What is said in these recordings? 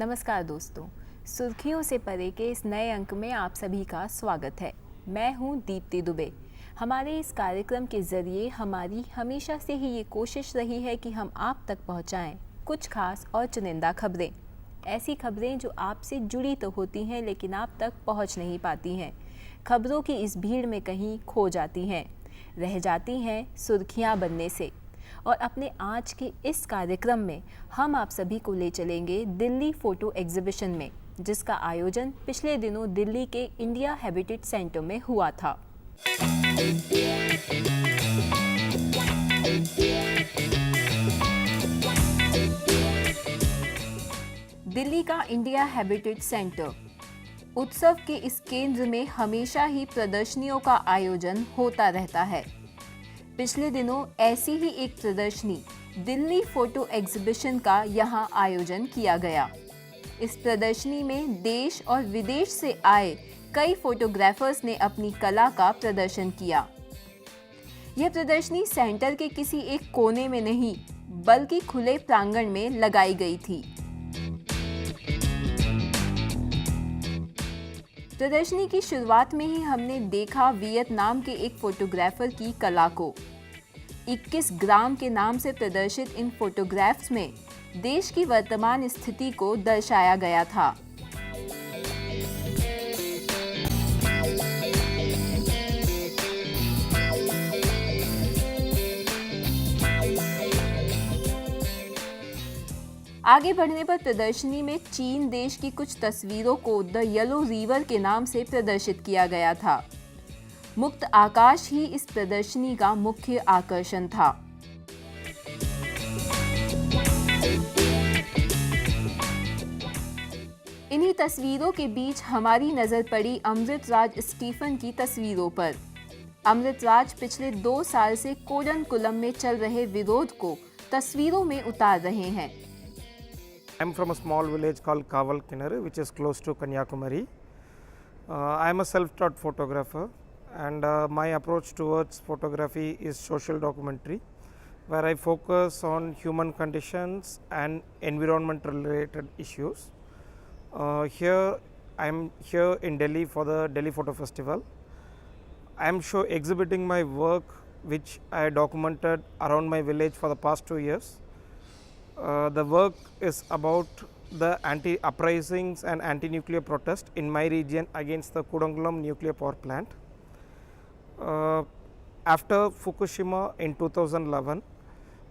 नमस्कार दोस्तों, सुर्खियों से परे के इस नए अंक में आप सभी का स्वागत है। मैं हूं दीप्ति दुबे। हमारे इस कार्यक्रम के ज़रिए हमारी हमेशा से ही ये कोशिश रही है कि हम आप तक पहुंचाएं कुछ खास और चुनिंदा खबरें। ऐसी खबरें जो आपसे जुड़ी तो होती हैं लेकिन आप तक पहुंच नहीं पाती हैं। खबरों की इस भीड़ में कहीं खो जाती हैं, रह जाती हैं सुर्खियाँ बनने से। और अपने आज के इस कार्यक्रम में हम आप सभी को ले चलेंगे दिल्ली फ़ोटो एग्जीबिशन में, जिसका आयोजन पिछले दिनों दिल्ली के इंडिया हैबिटेट सेंटर में हुआ था। दिल्ली का इंडिया हैबिटेट सेंटर उत्सव के इस केंद्र में हमेशा ही प्रदर्शनियों का आयोजन होता रहता है। पिछले दिनों ऐसी ही एक प्रदर्शनी दिल्ली फोटो एग्जीबिशन का यहां आयोजन किया गया। इस प्रदर्शनी में देश और विदेश से आए कई फोटोग्राफर्स ने अपनी कला का प्रदर्शन किया। यह प्रदर्शनी सेंटर के किसी एक कोने में नहीं बल्कि खुले प्रांगण में लगाई गई थी। प्रदर्शनी की शुरुआत में ही हमने देखा वियतनाम के एक फोटोग्राफर की कला को। 21 ग्राम के नाम से प्रदर्शित इन फोटोग्राफ्स में देश की वर्तमान स्थिति को दर्शाया गया था। आगे बढ़ने पर प्रदर्शनी में चीन देश की कुछ तस्वीरों को द येलो रिवर के नाम से प्रदर्शित किया गया था। मुक्त आकाश ही इस प्रदर्शनी का मुख्य आकर्षण था। इन्हीं तस्वीरों के बीच हमारी नजर पड़ी अमृतराज स्टीफन की तस्वीरों पर। अमृतराज पिछले 2 साल से कोडनकुलम में चल रहे विरोध को तस्वीरों में उतार रहे हैं। I'm from a small village called Kaval Kinnaru, which is close to Kanyakumari. I am a self-taught photographer, and my approach towards photography is social documentary, where I focus on human conditions and environmental related issues. I am here in Delhi for the Delhi Photo Festival. I am exhibiting my work which I documented around my village for the past 2 years. The work is about the anti-uprisings and anti-nuclear protest in my region against the Kudankulam nuclear power plant. After Fukushima in 2011,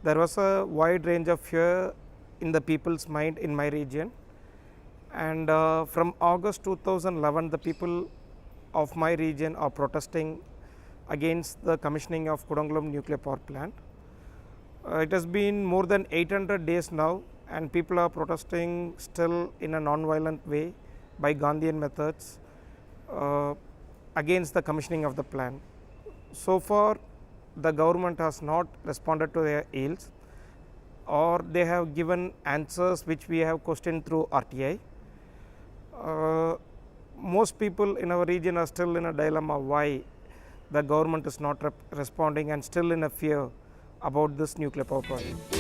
there was a wide range of fear in the people's mind in my region, and from August 2011 the people of my region are protesting against the commissioning of Kudankulam nuclear power plant. It has been more than 800 days now, and people are protesting still in a non-violent way by Gandhian methods against the commissioning of the plant. So far, the government has not responded to their appeals, or they have given answers which we have questioned through RTI. Most people in our region are still in a dilemma why the government is not responding, and still in a fear about this nuclear power project.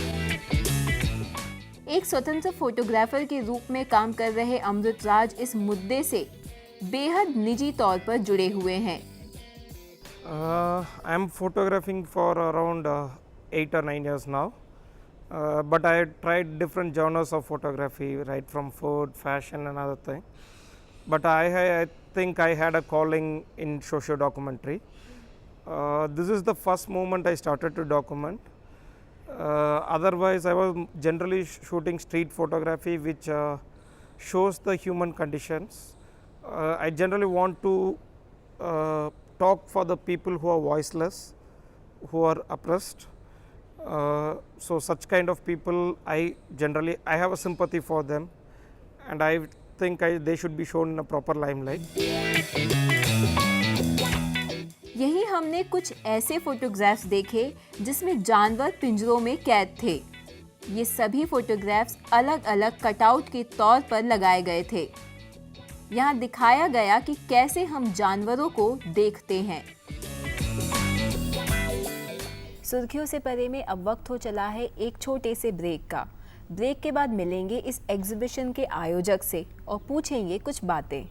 एक स्वतंत्र photographer के रूप में काम कर रहे अमृतराज इस मुद्दे से बेहद निजी तौर पर जुड़े हुए हैं। I am photographing for around 8 or 9 years now, but I tried different genres of photography, right from food, fashion and other things. But I think I had a calling in socio documentary. This is the first moment I started to document. Otherwise, I was generally shooting street photography, which shows the human conditions. I generally want to talk for the people who are voiceless, who are oppressed. So such kind of people, I have a sympathy for them, and I think they should be shown in a proper limelight. यही हमने कुछ ऐसे photographs देखे जिसमें जानवर पिंजरों में कैद थे। ये सभी फोटोग्राफ्स अलग अलग कटआउट के तौर पर लगाए गए थे। यहाँ दिखाया गया कि कैसे हम जानवरों को देखते हैं। सुर्खियों से परे में अब वक्त हो चला है एक छोटे से ब्रेक का। ब्रेक के बाद मिलेंगे इस एग्जीबिशन के आयोजक से और पूछेंगे कुछ बातें।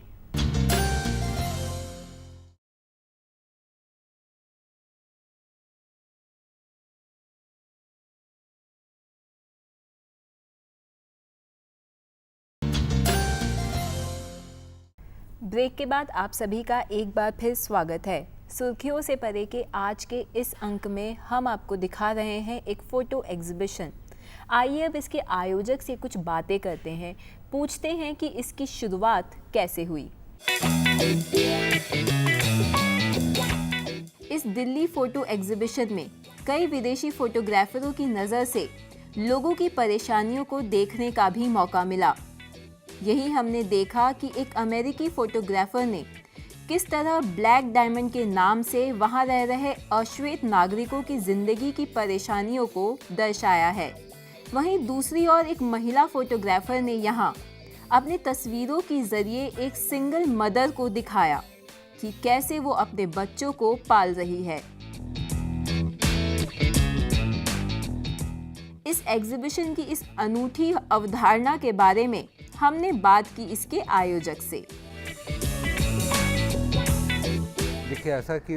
ब्रेक के बाद आप सभी का एक बार फिर स्वागत है। सुर्खियों से परे के आज के इस अंक में हम आपको दिखा रहे हैं एक फ़ोटो एग्जीबिशन। आइए अब इसके आयोजक से कुछ बातें करते हैं, पूछते हैं कि इसकी शुरुआत कैसे हुई। इस दिल्ली फ़ोटो एग्जीबिशन में कई विदेशी फ़ोटोग्राफरों की नज़र से लोगों की परेशानियों को देखने का भी मौका मिला। यही हमने देखा कि एक अमेरिकी फ़ोटोग्राफर ने किस तरह ब्लैक डायमंड के नाम से वहां रह रहे अश्वेत नागरिकों की ज़िंदगी की परेशानियों को दर्शाया है। वहीं दूसरी ओर एक महिला फ़ोटोग्राफर ने यहां अपने तस्वीरों के ज़रिए एक सिंगल मदर को दिखाया कि कैसे वो अपने बच्चों को पाल रही है। इस एग्जीबिशन की इस अनूठी अवधारणा के बारे में हमने बात की इसके आयोजक से। देखिए, ऐसा कि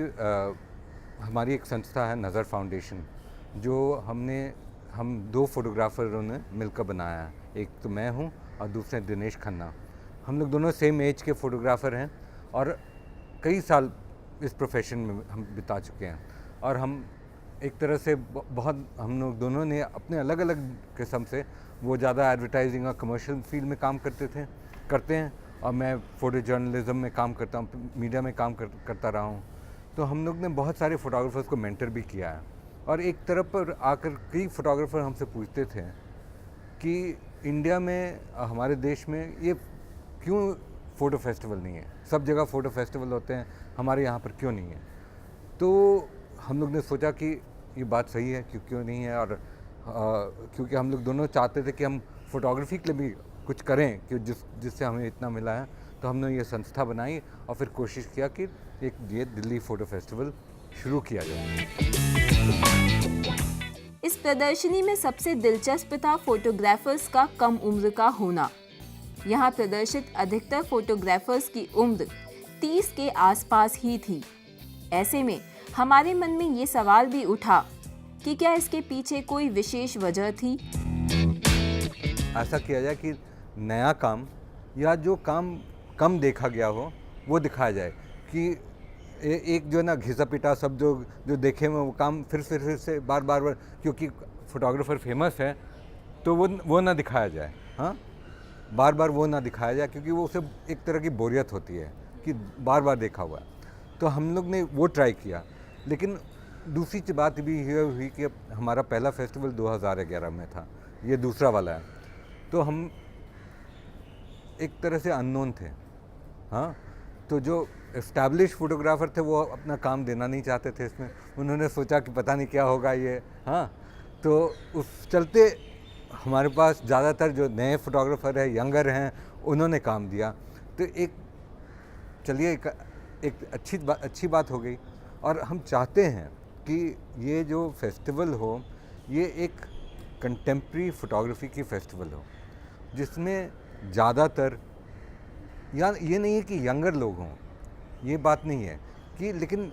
हमारी एक संस्था है नज़र फाउंडेशन, जो हम दो फोटोग्राफरों ने मिलकर बनाया है। एक तो मैं हूँ और दूसरे दिनेश खन्ना। हम लोग दोनों सेम एज के फ़ोटोग्राफ़र हैं और कई साल इस प्रोफेशन में हम बिता चुके हैं। और हम एक तरह से बहुत हम लोग दोनों ने अपने अलग अलग किस्म से, वो ज़्यादा एडवर्टाइजिंग और कमर्शियल फील्ड में काम करते हैं और मैं फ़ोटो जर्नलिज्म में काम करता हूँ, मीडिया में काम करता रहा हूँ। तो हम लोग ने बहुत सारे फ़ोटोग्राफर्स को मेंटर भी किया है। और एक तरफ पर आकर कई फ़ोटोग्राफर हमसे पूछते थे कि इंडिया में, हमारे देश में ये क्यों फ़ोटो फेस्टिवल नहीं है? सब जगह फ़ोटो फेस्टिवल होते हैं, हमारे यहाँ पर क्यों नहीं है? तो हम लोग ने सोचा कि ये बात सही है, क्यों नहीं है। और क्योंकि हम लोग दोनों चाहते थे कि हम फ़ोटोग्राफी के लिए भी कुछ करें, कि जिससे हमें इतना मिला है, तो हमने ये संस्था बनाई और फिर कोशिश किया कि ये दिल्ली फ़ोटो फेस्टिवल शुरू किया जाए। इस प्रदर्शनी में सबसे दिलचस्प था फोटोग्राफर्स का कम उम्र का होना। यहाँ प्रदर्शित अधिकतर फोटोग्राफर्स की उम्र 30 के आसपास ही थी। ऐसे में हमारे मन में ये सवाल भी उठा कि क्या इसके पीछे कोई विशेष वजह थी? ऐसा किया जाए कि नया काम या जो काम कम देखा गया हो वो दिखाया जाए, कि एक जो ना घिसा पिटा सब जो देखे में वो काम फिर से बार बार क्योंकि फोटोग्राफर फेमस है तो वो ना दिखाया जाए। हाँ, बार बार वो ना दिखाया जाए, क्योंकि वो उसे एक तरह की बोरियत होती है कि बार बार देखा हुआ है। तो हम लोग ने वो ट्राई किया। लेकिन दूसरी बात भी ये हुई कि हमारा पहला फेस्टिवल 2011 में था, ये दूसरा वाला है, तो हम एक तरह से अननोन थे। हाँ, तो जो एस्टैब्लिश फोटोग्राफर थे वो अपना काम देना नहीं चाहते थे इसमें। उन्होंने सोचा कि पता नहीं क्या होगा ये। हाँ, तो उस चलते हमारे पास ज़्यादातर जो नए फोटोग्राफर हैं, यंगर हैं, उन्होंने काम दिया। तो एक अच्छी बात हो गई। और हम चाहते हैं कि ये जो फेस्टिवल हो, ये एक कंटेम्प्रेरी फ़ोटोग्राफी की फेस्टिवल हो, जिसमें ज़्यादातर, या ये नहीं है कि यंगर लोग हों, ये बात नहीं है कि, लेकिन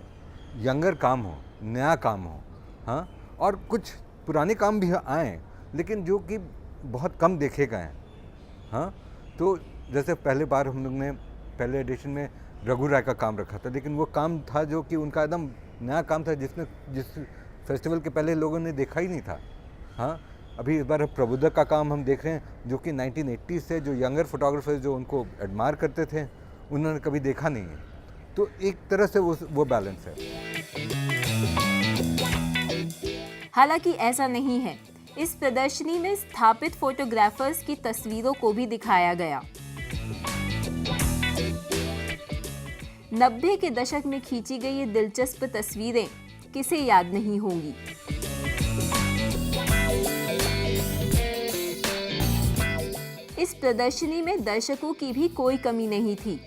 यंगर काम हो, नया काम हो। हाँ, और कुछ पुराने काम भी आएँ, लेकिन जो कि बहुत कम देखे गए हैं। हाँ, तो जैसे पहले एडिशन में रघु राय का काम रखा था, लेकिन वो काम था जो कि उनका एकदम नया काम था, जिस फेस्टिवल के पहले लोगों ने देखा ही नहीं था। हाँ, अभी इस बार प्रबुद्धक का काम हम देख रहे हैं, जो कि 1980 से जो यंगर फोटोग्राफर्स जो उनको एडमायर करते थे, उन्होंने कभी देखा नहीं है। तो एक तरह से वो बैलेंस है। हालांकि ऐसा नहीं है। इस प्रदर्शनी में स्थापित फोटोग्राफर्स की तस्वीरों को भी दिखाया गया। 90 के दशक में खींची गई ये दिलचस्प तस्वीरें किसे याद नहीं होंगी। इस प्रदर्शनी में दर्शकों की भी कोई कमी नहीं थी।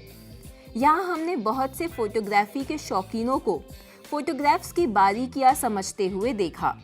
यहाँ हमने बहुत से फोटोग्राफी के शौकीनों को फोटोग्राफ्स की बारीकियां समझते हुए देखा।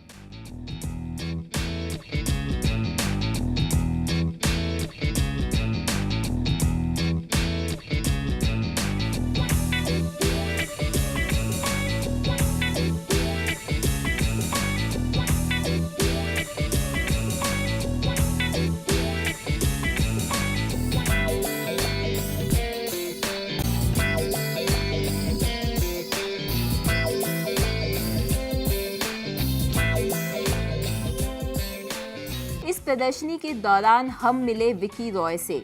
प्रदर्शनी के दौरान हम मिले विकी रॉय से।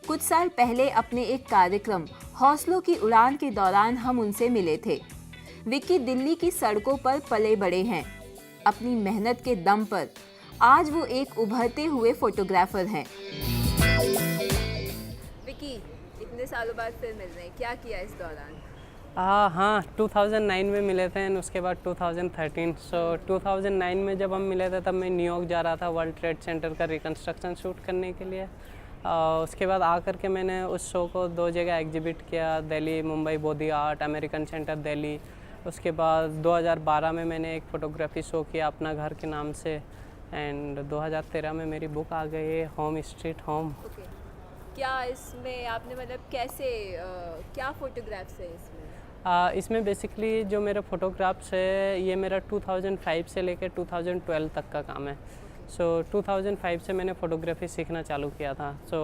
कुछ साल पहले अपने एक कार्यक्रम हौसलों की उड़ान के दौरान हम उनसे मिले थे। विकी दिल्ली की सड़कों पर पले बड़े हैं। अपनी मेहनत के दम पर आज वो एक उभरते हुए फोटोग्राफर हैं। विकी, इतने सालों बाद फिर मिल रहे हैं, क्या किया इस दौरान? हाँ, 2009 में मिले थे और उसके बाद 2013। सो 2009 में जब हम मिले थे तब मैं न्यूयॉर्क जा रहा था वर्ल्ड ट्रेड सेंटर का रिकन्स्ट्रक्शन शूट करने के लिए। उसके बाद आकर के मैंने उस शो को 2 जगह एग्जिबिट किया, Delhi, Mumbai Bodhi art, American centre Delhi. उसके बाद 2012 में मैंने एक फ़ोटोग्राफी शो किया अपना घर के नाम से, एंड 2013 में मेरी बुक आ गई है होम स्ट्रीट होम। ओके, क्या इसमें आपने मतलब कैसे क्या फोटोग्राफ्स है इसमें? इसमें बेसिकली जो मेरे फ़ोटोग्राफ्स है ये मेरा 2005 से लेकर 2012 तक का काम है। सो 2005 से मैंने फ़ोटोग्राफी सीखना चालू किया था। सो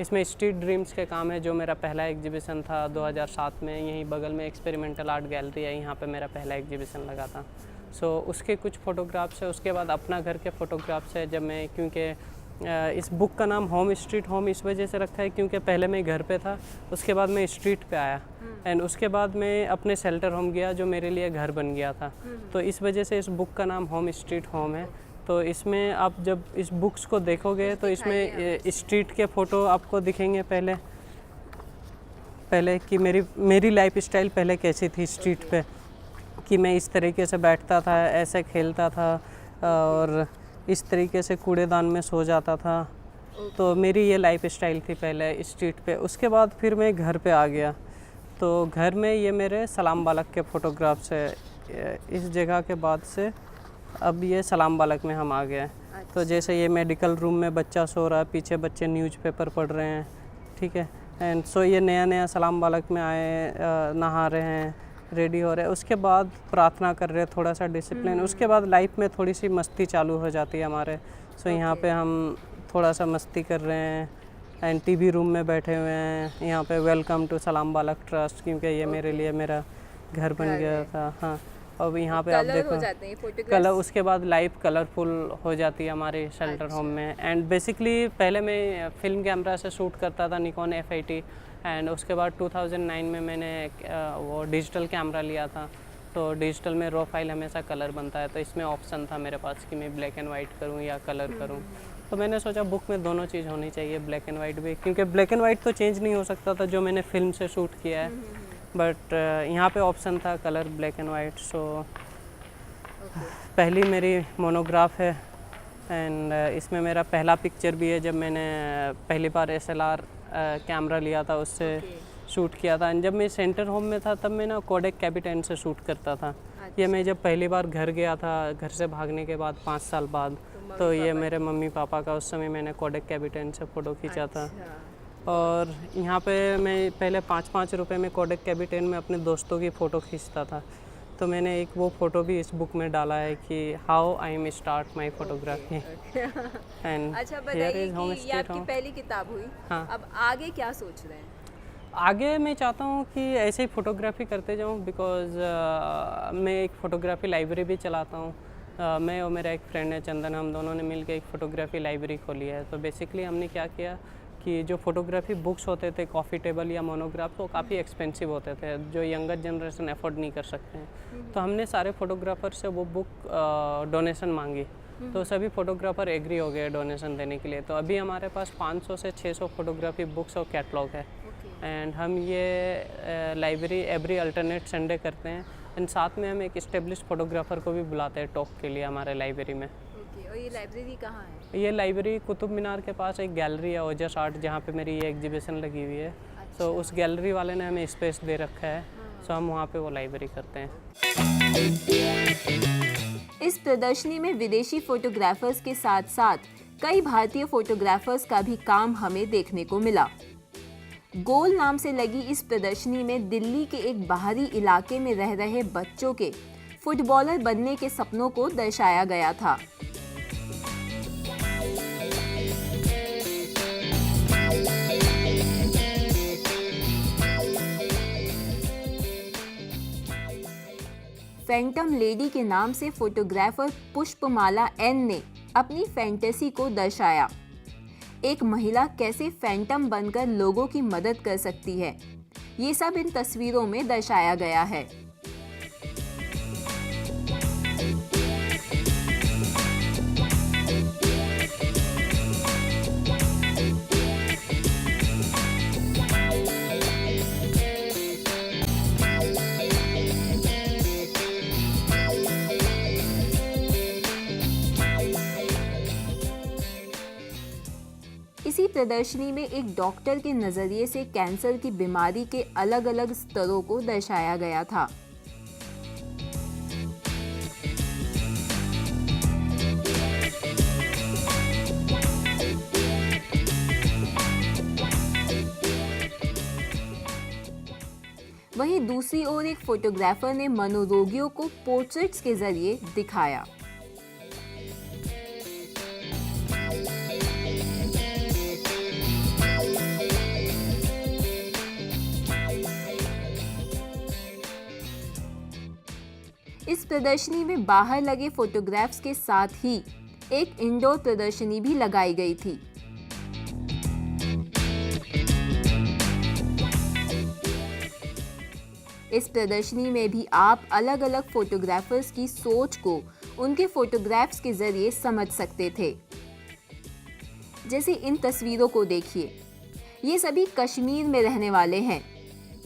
इसमें स्ट्रीट ड्रीम्स के काम है, जो मेरा पहला एग्जीबिशन था 2007 में, यहीं बगल में एक्सपेरिमेंटल आर्ट गैलरी है, यहाँ पे मेरा पहला एग्जीबिशन लगा था। सो उसके कुछ फ़ोटोग्राफ्स है। उसके बाद अपना घर के फ़ोटोग्राफ्स है, जब मैं, क्योंकि इस बुक का नाम होम स्ट्रीट होम इस वजह से रखा है क्योंकि पहले मैं घर पे था, उसके बाद मैं स्ट्रीट पे आया एंड उसके बाद मैं अपने शेल्टर होम गया जो मेरे लिए घर बन गया था। तो इस वजह से इस बुक का नाम होम स्ट्रीट होम है। तो इसमें आप जब इस बुक्स को देखोगे तो इसमें स्ट्रीट के फ़ोटो आपको दिखेंगे पहले कि मेरी लाइफ स्टाइल पहले कैसी थी स्ट्रीट पे, कि मैं इस तरीके से बैठता था, ऐसे खेलता था और इस तरीके से कूड़ेदान में सो जाता था। तो मेरी ये लाइफ स्टाइल थी पहले स्ट्रीट पे। उसके बाद फिर मैं घर पे आ गया, तो घर में ये मेरे सलाम बालक के फ़ोटोग्राफ्स है। इस जगह के बाद से अब ये सलाम बालक में हम आ गए हैं। तो जैसे ये मेडिकल रूम में बच्चा सो रहा है, पीछे बच्चे न्यूज़पेपर पढ़ रहे हैं, ठीक है। एंड सो ये नया सलाम बालक में आए, नहा रहे हैं, रेडी हो रहे हैं, उसके बाद प्रार्थना कर रहे हैं, थोड़ा सा डिसिप्लिन। उसके बाद लाइफ में थोड़ी सी मस्ती चालू हो जाती है हमारे। सो यहाँ पे हम थोड़ा सा मस्ती कर रहे हैं एंड टीवी रूम में बैठे हुए हैं। यहाँ पे वेलकम टू सलाम बालक ट्रस्ट, क्योंकि ये मेरे लिए मेरा घर बन गया था। हाँ, अब यहाँ पे आप देखो कलर, उसके बाद लाइफ कलरफुल हो जाती है हमारे शेल्टर होम में। एंड बेसिकली पहले मैं फिल्म कैमरा से शूट करता था, निकॉन F80, एंड उसके बाद 2009 में मैंने वो डिजिटल कैमरा लिया था। तो डिजिटल में रो फाइल हमेशा कलर बनता है, तो इसमें ऑप्शन था मेरे पास कि मैं ब्लैक एंड वाइट करूं या कलर करूं। तो मैंने सोचा बुक में दोनों चीज़ होनी चाहिए, ब्लैक एंड वाइट भी, क्योंकि ब्लैक एंड वाइट तो चेंज नहीं हो सकता था जो मैंने फिल्म से शूट किया है, बट यहाँ पे ऑप्शन था कलर ब्लैक एंड वाइट। सो पहली मेरी मोनोग्राफ है एंड इसमें मेरा पहला पिक्चर भी है जब मैंने पहली बार SLR कैमरा लिया था, उससे शूट किया था। एंड जब मैं सेंटर होम में था तब मैं ना कोडेक कैबिटेन से शूट करता था। ये मैं जब पहली बार घर गया था, घर से भागने के बाद 5 साल बाद, तो ये मेरे मम्मी पापा का, उस समय मैंने कोडेक कैबिटेन से फ़ोटो खींचा था। और यहाँ पे मैं पहले 5-5 रुपए में कोडेक कैबिटेन में अपने दोस्तों की फ़ोटो खींचता था। तो मैंने एक वो फ़ोटो भी इस बुक में डाला है कि how I am start my photography. And अच्छा बताइए कि ये आपकी पहली किताब हुई। हाँ। अब आगे क्या सोच रहे हैं? आगे मैं चाहता हूँ कि ऐसे ही फ़ोटोग्राफी करते जाऊँ, बिकॉज़ मैं एक फ़ोटोग्राफी लाइब्रेरी भी चलाता हूँ। मैं और मेरा एक फ्रेंड है चंदन, हम दोनों ने मिलकर एक फ़ोटोग्राफी लाइब्रेरी खोली है। तो बेसिकली हमने क्या किया कि जो फ़ोटोग्राफी बुक्स होते थे, कॉफ़ी टेबल या मोनोग्राफ, वो काफ़ी एक्सपेंसिव होते थे, जो यंगर जनरेशन अफोर्ड नहीं कर सकते हैं। तो हमने सारे फ़ोटोग्राफ़र से वो बुक डोनेशन मांगी, तो सभी फ़ोटोग्राफ़र एग्री हो गए डोनेशन देने के लिए। तो अभी हमारे पास 500 से 600 फ़ोटोग्राफी बुक्स और कैटलॉग है। एंड हम ये लाइब्रेरी एवरी अल्टरनेट संडे करते हैं। एंड साथ में हम एक इस्टेब्लिश फ़ोटोग्राफ़र को भी बुलाते हैं टॉक के लिए हमारे लाइब्रेरी में। और ये लाइब्रेरी कहाँ है? ये लाइब्रेरी कुतुब मीनार के पास एक गैलरी है, ओजस आर्ट, जहाँ पे मेरी ये एग्जीबिशन लगी हुई है। सो उस गैलरी वाले ने हमें स्पेस दे रखा है, सो हम वहाँ पे वो लाइब्रेरी करते हैं। इस प्रदर्शनी में विदेशी फोटोग्राफर्स के साथ साथ कई भारतीय फोटोग्राफर्स का भी काम हमें देखने को मिला। गोल नाम से लगी इस प्रदर्शनी में दिल्ली के एक बाहरी इलाके में रह रहे बच्चों के फुटबॉलर बनने के सपनों को दर्शाया गया था। फैंटम लेडी के नाम से फोटोग्राफर पुष्पमाला N ने अपनी फैंटेसी को दर्शाया। एक महिला कैसे फैंटम बनकर लोगों की मदद कर सकती है, ये सब इन तस्वीरों में दर्शाया गया है। इसी प्रदर्शनी में एक डॉक्टर के नजरिए से कैंसर की बीमारी के अलग-अलग स्तरों को दर्शाया गया था। वहीं दूसरी ओर एक फोटोग्राफर ने मनोरोगियों को पोर्ट्रेट्स के जरिए दिखाया। इस प्रदर्शनी में बाहर लगे फोटोग्राफ्स के साथ ही एक इंडोर प्रदर्शनी भी लगाई गई थी। इस प्रदर्शनी में भी आप अलग-अलग फोटोग्राफर्स की सोच को उनके फोटोग्राफ्स के जरिए समझ सकते थे। जैसे इन तस्वीरों को देखिए, ये सभी कश्मीर में रहने वाले हैं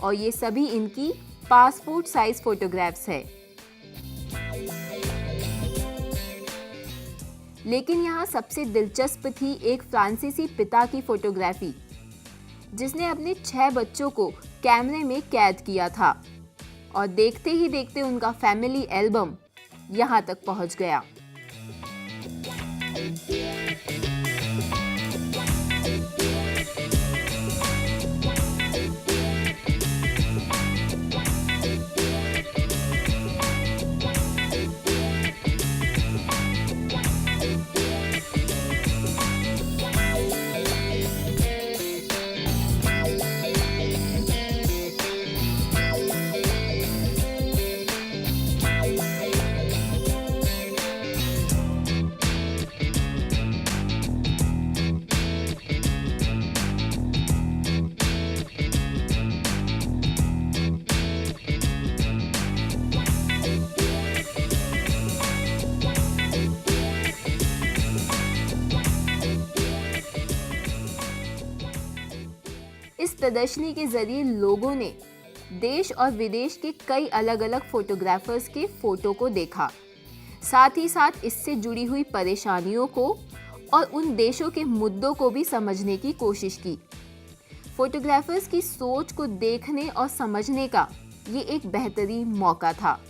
और ये सभी इनकी पासपोर्ट साइज फोटोग्राफ्स है। लेकिन यहाँ सबसे दिलचस्प थी एक फ्रांसीसी पिता की फोटोग्राफी, जिसने अपने 6 बच्चों को कैमरे में कैद किया था और देखते ही देखते उनका फैमिली एल्बम यहाँ तक पहुँच गया। इस प्रदर्शनी के जरिए लोगों ने देश और विदेश के कई अलग-अलग फोटोग्राफर्स के फोटो को देखा, साथ ही साथ इससे जुड़ी हुई परेशानियों को और उन देशों के मुद्दों को भी समझने की कोशिश की। फोटोग्राफर्स की सोच को देखने और समझने का ये एक बेहतरीन मौका था।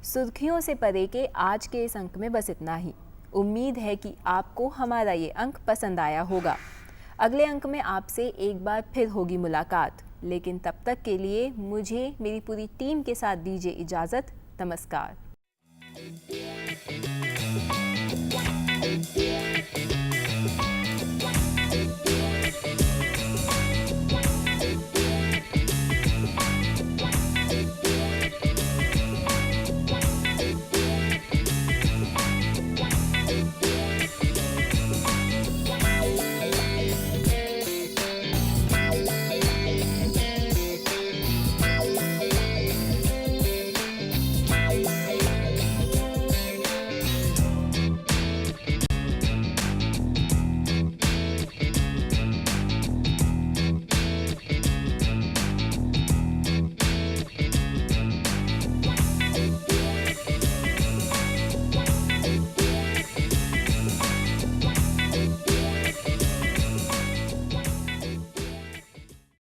सुर्खियों से परे के आज के इस अंक में बस इतना ही। उम्मीद है कि आपको हमारा ये अंक पसंद आया होगा। अगले अंक में आपसे एक बार फिर होगी मुलाकात, लेकिन तब तक के लिए मुझे मेरी पूरी टीम के साथ दीजिए इजाज़त। नमस्कार।